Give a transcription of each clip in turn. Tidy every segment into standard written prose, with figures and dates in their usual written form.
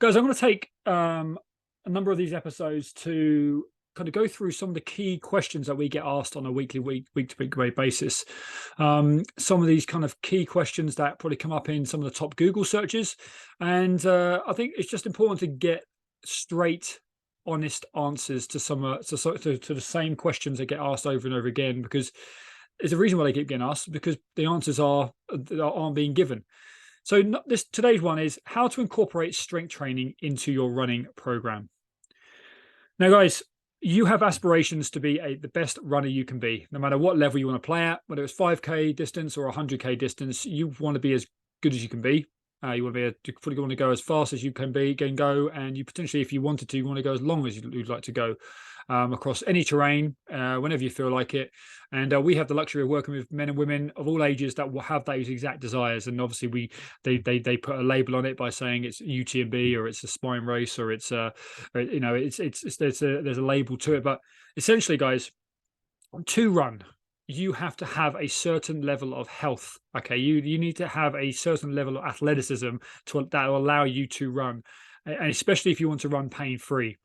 Guys, I'm going to take a number of these episodes to kind of go through some of the key questions that we get asked on a week to week basis. Some of these kind of key questions that probably come up in some of the top Google searches. And I think it's just important to get straight, honest answers to to the same questions that get asked over and over again, because there's a reason why they keep getting asked, because the answers aren't being given. So today's one is how to incorporate strength training into your running program. Now, guys, you have aspirations to be the best runner you can be, no matter what level you want to play at, whether it's 5K distance or 100K distance. You want to be as good as you can be. You want to go as fast as you can go, and you potentially, if you wanted to, you want to go as long as you'd like to go across any terrain, whenever you feel like it. And we have the luxury of working with men and women of all ages that will have those exact desires. And obviously, they put a label on it by saying it's UTMB or it's a spine race or it's there's a label to it. But essentially, guys, to run, you have to have a certain level of health. Okay, you need to have a certain level of athleticism that will allow you to run, and especially if you want to run pain-free.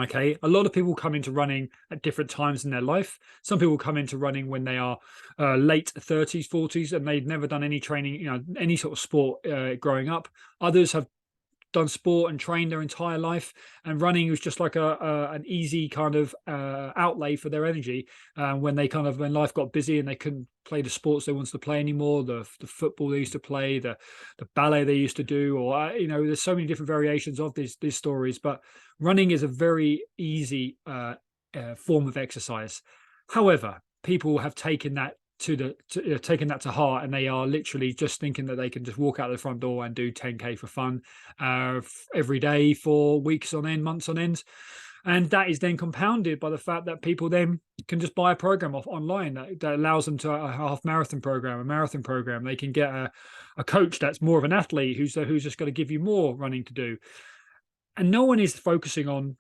Okay, a lot of people come into running at different times in their life. Some people come into running when they are late 30s, 40s, and they've never done any training, any sort of sport growing up. Others have done sport and trained their entire life, and running was just like an easy kind of outlay for their energy when life got busy and they couldn't play the sports they wanted to play anymore, the football they used to play, the ballet they used to do, or there's so many different variations of these stories. But running is a very easy form of exercise. However, people have taken that to heart, and they are literally just thinking that they can just walk out the front door and do 10K for fun every day for weeks on end, months on end. And that is then compounded by the fact that people then can just buy a program online that allows them to a half marathon program, a marathon program. They can get a coach that's more of an athlete who's just going to give you more running to do. And no one is focusing on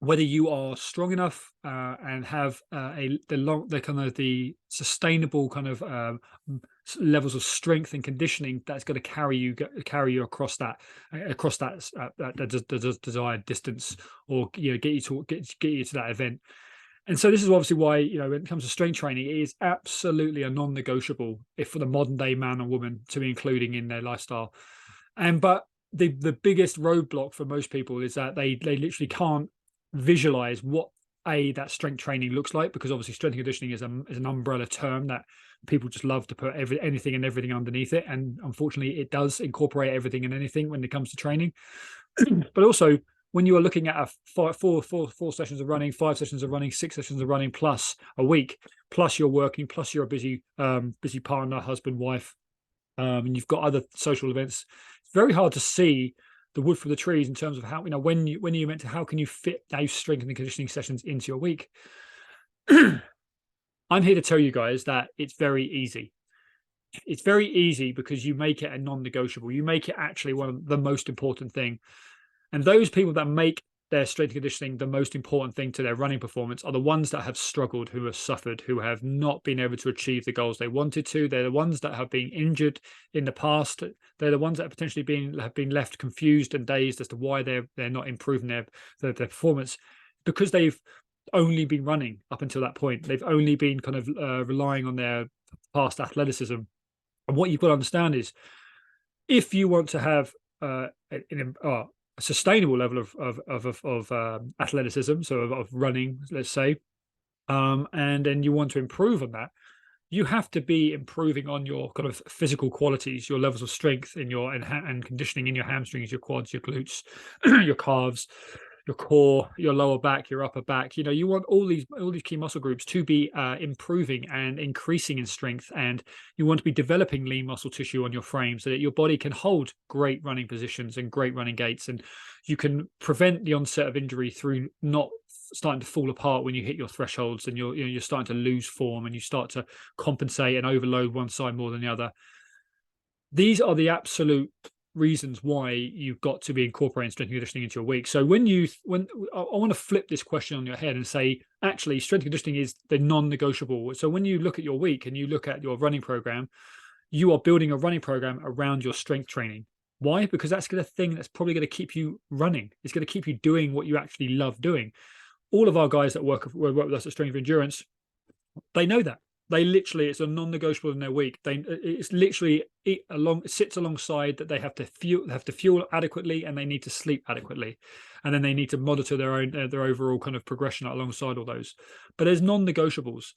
whether you are strong enough and have the sustainable kind of levels of strength and conditioning that's going to carry you across that desired distance, or get you to that event. And so this is obviously why, when it comes to strength training, it is absolutely a non-negotiable for the modern day man or woman to be including in their lifestyle. But the biggest roadblock for most people is that they literally can't visualize what that strength training looks like, because obviously strength and conditioning is an umbrella term that people just love to put anything and everything underneath it, and unfortunately it does incorporate everything and anything when it comes to training. But also, when you are looking at four sessions of running, 5 sessions of running, 6 sessions of running plus a week, plus you're working, plus you're a busy partner, husband, wife, and you've got other social events, it's very hard to see the wood for the trees in terms of how, when you meant to, how can you fit those strength and conditioning sessions into your week? I'm here to tell you guys that it's very easy. It's very easy because you make it a non-negotiable. You make it actually one of the most important thing. And those people that make their strength and conditioning the most important thing to their running performance are the ones that have struggled, who have suffered, who have not been able to achieve the goals they wanted to. They're the ones that have been injured in the past. They're the ones that have potentially have been left confused and dazed as to why they're not improving their performance, because they've only been running up until that point. They've only been kind of relying on their past athleticism. And what you've got to understand is, if you want to have a sustainable level of athleticism, so of running, let's say, and then you want to improve on that, you have to be improving on your kind of physical qualities, your levels of strength in your and conditioning in your hamstrings, your quads, your glutes, your calves, your core, your lower back, your upper back. You want all these key muscle groups to be improving and increasing in strength, and you want to be developing lean muscle tissue on your frame so that your body can hold great running positions and great running gaits, and you can prevent the onset of injury through not starting to fall apart when you hit your thresholds, and you're starting to lose form, and you start to compensate and overload one side more than the other. These are the absolute reasons why you've got to be incorporating strength and conditioning into your week. So when I want to flip this question on your head and say, actually, strength and conditioning is the non-negotiable. So when you look at your week and you look at your running program, you are building a running program around your strength training. Why? Because that's the thing that's probably going to keep you running. It's going to keep you doing what you actually love doing. All of our guys that work with us at Strength Endurance, they know that. They literally, it's a non-negotiable in their week. It's literally sits alongside that they have to fuel adequately, and they need to sleep adequately, and then they need to monitor their overall kind of progression alongside all those. But there's non-negotiables,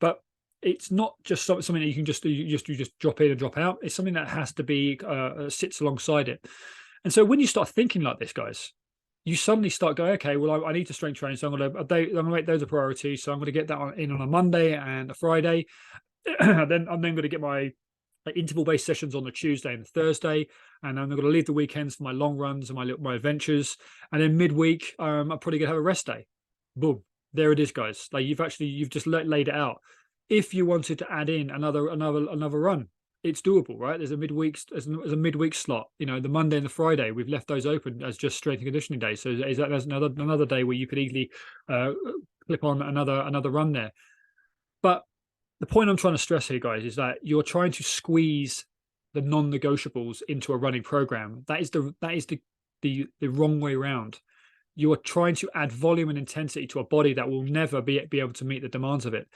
but it's not just something that you can just drop in and drop out. It's something that has to be sits alongside it. And so when you start thinking like this, guys, you suddenly start going, okay, well, I need to strength train, so I'm going to make those a priority. So I'm going to get that in on a Monday and a Friday. Then I'm then going to get my interval-based sessions on the Tuesday and the Thursday, and I'm going to leave the weekends for my long runs and my adventures. And then midweek, I'm probably going to have a rest day. Boom, there it is, guys. Like you've just laid it out. If you wanted to add in another run, it's doable, right? There's a midweek slot. You know, the Monday and the Friday, we've left those open as just strength and conditioning days. So there's another day where you could easily clip on another run there. But the point I'm trying to stress here, guys, is that you're trying to squeeze the non-negotiables into a running program. That is the wrong way around. You are trying to add volume and intensity to a body that will never be able to meet the demands of it.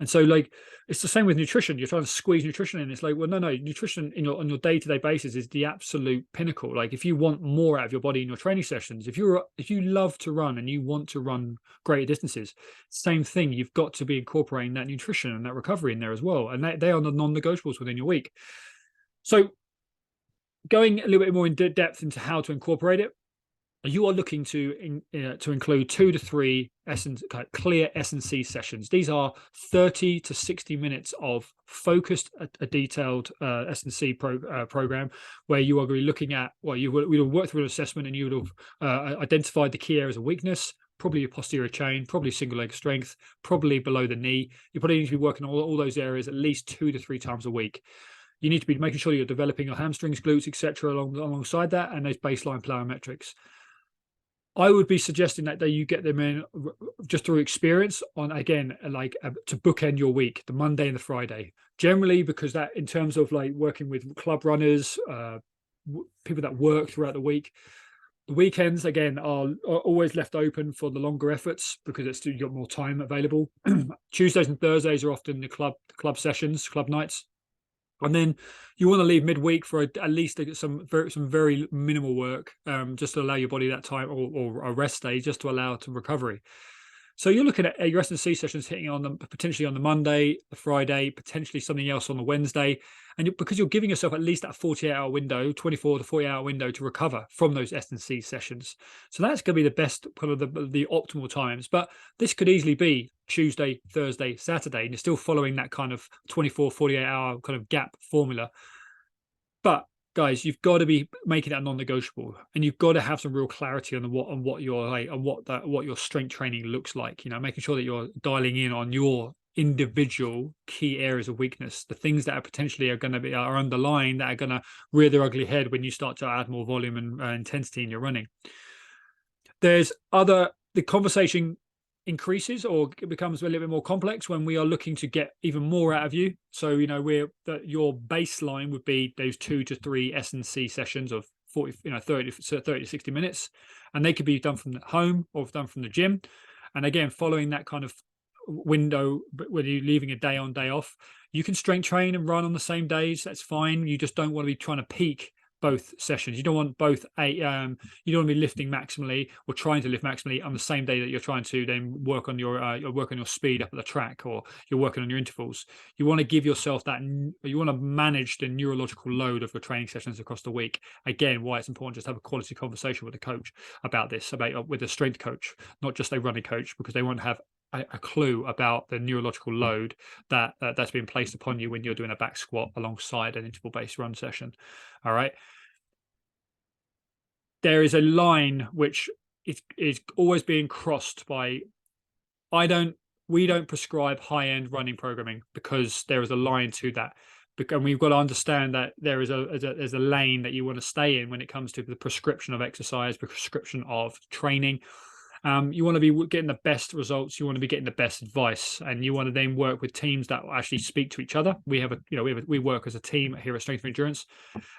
And so, like, it's the same with nutrition. You're trying to squeeze nutrition in. It's like, well, no, nutrition on your day-to-day basis is the absolute pinnacle. Like, if you want more out of your body in your training sessions, if you love to run and you want to run greater distances, same thing. You've got to be incorporating that nutrition and that recovery in there as well. And they are the non-negotiables within your week. So, going a little bit more in depth into how to incorporate it, you are looking to include 2 to 3 clear S&C sessions. These are 30 to 60 minutes of focused, a detailed S&C program, where you are going to be looking at, well, we will work through an assessment, and you would have identified the key areas of weakness, probably your posterior chain, probably single leg strength, probably below the knee. You probably need to be working on all those areas at least 2 to 3 times a week. You need to be making sure you're developing your hamstrings, glutes, etc. alongside that, and those baseline plyometrics. I would be suggesting that you get them in just through experience on, again, to bookend your week, the Monday and the Friday. Generally, because that, in terms of like working with club runners, people that work throughout the week, the weekends, again, are always left open for the longer efforts because you've got more time available. Tuesdays and Thursdays are often the club sessions, club nights. And then you want to leave midweek for at least some very minimal work, just to allow your body that time, or a rest day, just to allow it to recovery. So you're looking at your S&C sessions hitting on them potentially on the Monday, the Friday, potentially something else on the Wednesday. And because you're giving yourself at least that 48-hour window, 24 to 48-hour window to recover from those S&C sessions. So that's going to be the best, kind of the optimal times. But this could easily be Tuesday, Thursday, Saturday, and you're still following that kind of 24, 48-hour kind of gap formula. But guys, you've got to be making that non-negotiable, and you've got to have some real clarity on what your strength training looks like. You know, making sure that you're dialing in on your individual key areas of weakness, the things that are underlying, that are going to rear their ugly head when you start to add more volume and intensity in your running. The conversation increases, or it becomes a little bit more complex when we are looking to get even more out of you. So, you know, your baseline would be those 2 to 3 S&C sessions of 30 to 60 minutes, and they could be done from home or done from the gym. And again, following that kind of window, but when you're leaving a day on, day off, you can strength train and run on the same days. That's fine. You just don't want to be trying to peak both sessions. You don't want you don't want to be lifting maximally or trying to lift maximally on the same day that you're trying to then work on your speed up at the track, or you're working on your intervals. You want to give yourself you want to manage the neurological load of your training sessions across the week. Again, why it's important just to have a quality conversation with a coach about this, with a strength coach, not just a running coach, because they won't have a clue about the neurological load that's being placed upon you when you're doing a back squat alongside an interval-based run session. All right. There is a line which is always being crossed by, we don't prescribe high-end running programming, because there is a line to that. And we've got to understand that there's a lane that you want to stay in when it comes to the prescription of exercise, prescription of training. You want to be getting the best results. You want to be getting the best advice, and you want to then work with teams that will actually speak to each other. We work as a team here at Strength and Endurance,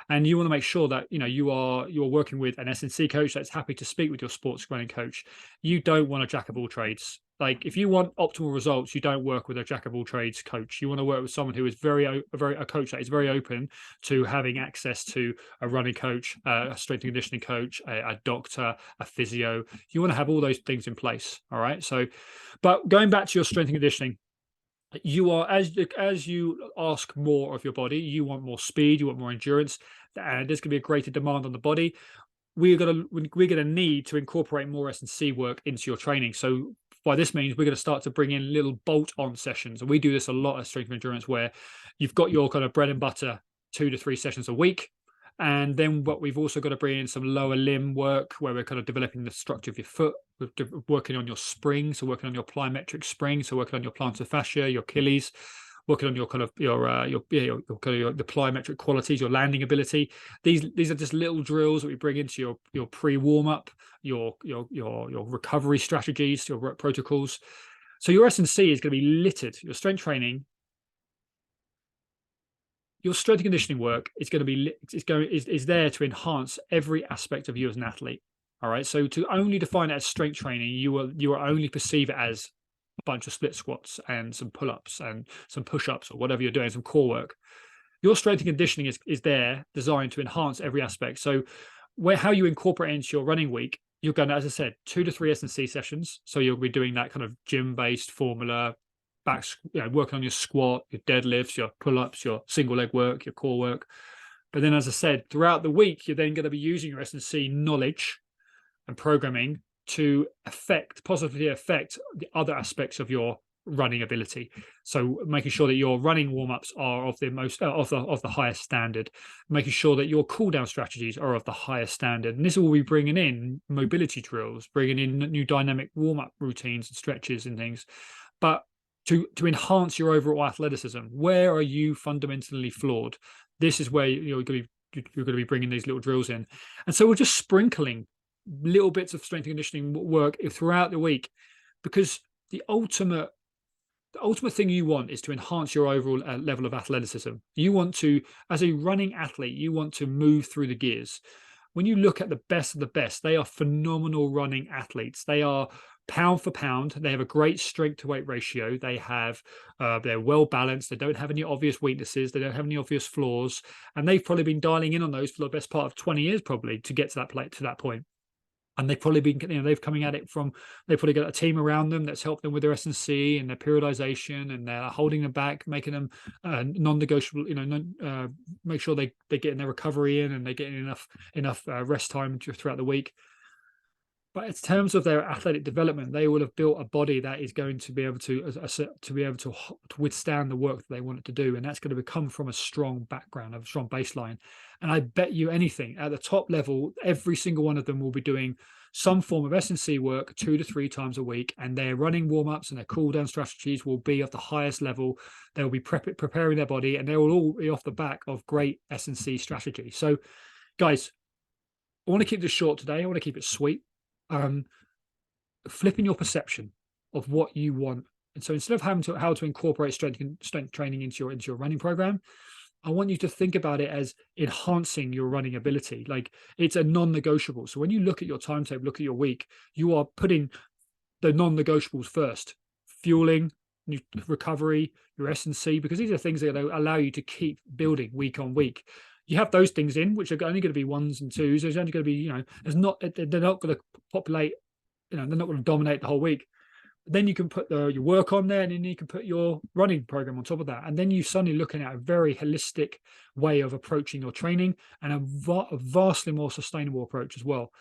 and you want to make sure that you're working with an S&C coach that's happy to speak with your sports running coach. You don't want a jack of all trades. Like, if you want optimal results, you don't work with a jack of all trades coach. You want to work with someone who is a coach that is very open to having access to a running coach, a strength and conditioning coach, a doctor, a physio. You want to have all those things in place. All right. So, but going back to your strength and conditioning, you are, as you ask more of your body, you want more speed, you want more endurance, and there's going to be a greater demand on the body. We're going to need to incorporate more S&C work into your training. So by this means, we're going to start to bring in little bolt-on sessions, and we do this a lot at Strength and Endurance, where you've got your kind of bread and butter 2 to 3 sessions a week. And then what we've also got to bring in some lower limb work, where we're kind of developing the structure of your foot, working on your spring, so working on your plyometric spring, so working on your plantar fascia, your Achilles, working on your kind of the plyometric qualities, your landing ability. These are just little drills that we bring into your pre warm up, your recovery strategies, your protocols. So your S&C is going to be littered. Your strength training, your strength and conditioning work is going to be is there to enhance every aspect of you as an athlete. All right. So to only define it as strength training, you will only perceive it as a bunch of split squats and some pull-ups and some push-ups or whatever you're doing, some core work. Your strength and conditioning is there designed to enhance every aspect. So how you incorporate it into your running week, you're going to, as I said, 2 to 3 S&C sessions. So you'll be doing that kind of gym-based formula, working on your squat, your deadlifts, your pull-ups, your single leg work, your core work. But then, as I said, throughout the week, you're then going to be using your S&C knowledge and programming to positively affect the other aspects of your running ability. So making sure that your running warm-ups are of the highest standard, making sure that your cool down strategies are of the highest standard. And this will be bringing in mobility drills, bringing in new dynamic warm-up routines and stretches and things. But to enhance your overall athleticism, where are you fundamentally flawed? This is where you're going to be bringing these little drills in. And so we're just sprinkling little bits of strength and conditioning work throughout the week, because the ultimate thing you want is to enhance your overall level of athleticism. You want to, as a running athlete, you want to move through the gears. When you look at the best of the best, they are phenomenal running athletes. They are pound for pound. They have a great strength to weight ratio. They're well balanced. They don't have any obvious weaknesses. They don't have any obvious flaws. And they've probably been dialing in on those for the best part of 20 years, probably, to get to that point. And they've probably been, they've coming at it they've probably got a team around them that's helped them with their S&C and their periodization, and they're holding them back, making them non-negotiable, make sure they're getting their recovery in and they're getting enough rest time throughout the week. But in terms of their athletic development, they will have built a body that is going to be able to withstand the work that they want it to do, and that's going to come from a strong background, a strong baseline. And I bet you anything, at the top level, every single one of them will be doing some form of S&C work 2 to 3 times a week, and their running warm-ups and their cool-down strategies will be of the highest level. They'll be preparing their body, and they will all be off the back of great S&C strategy. So, guys, I want to keep this short today. I want to keep it sweet. Flipping your perception of what you want. And so instead of how to incorporate strength training into your running program, I want you to think about it as enhancing your running ability. Like, it's a non-negotiable. So when you look at your timetable, look at your week, you are putting the non-negotiables first: fueling, recovery, your S&C, because these are things that allow you to keep building week on week. You have those things in, which are only going to be 1s and 2s. There's only going to be, they're not going to populate, they're not going to dominate the whole week. Then you can put your work on there, and then you can put your running program on top of that. And then you're suddenly looking at a very holistic way of approaching your training, and a vastly more sustainable approach as well.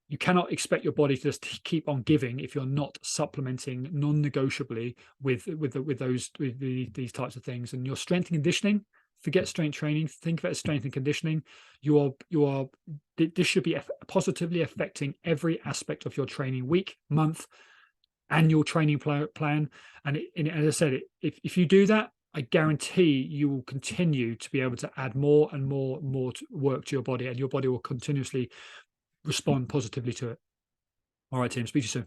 You cannot expect your body to just keep on giving if you're not supplementing non-negotiably with these types of things. And your strength and conditioning, forget strength training. Think of it as strength and conditioning. This should be positively affecting every aspect of your training week, month, and your training plan. And as I said, if you do that, I guarantee you will continue to be able to add more and more work to your body, and your body will continuously respond positively to it. All right, team. Speak to you soon.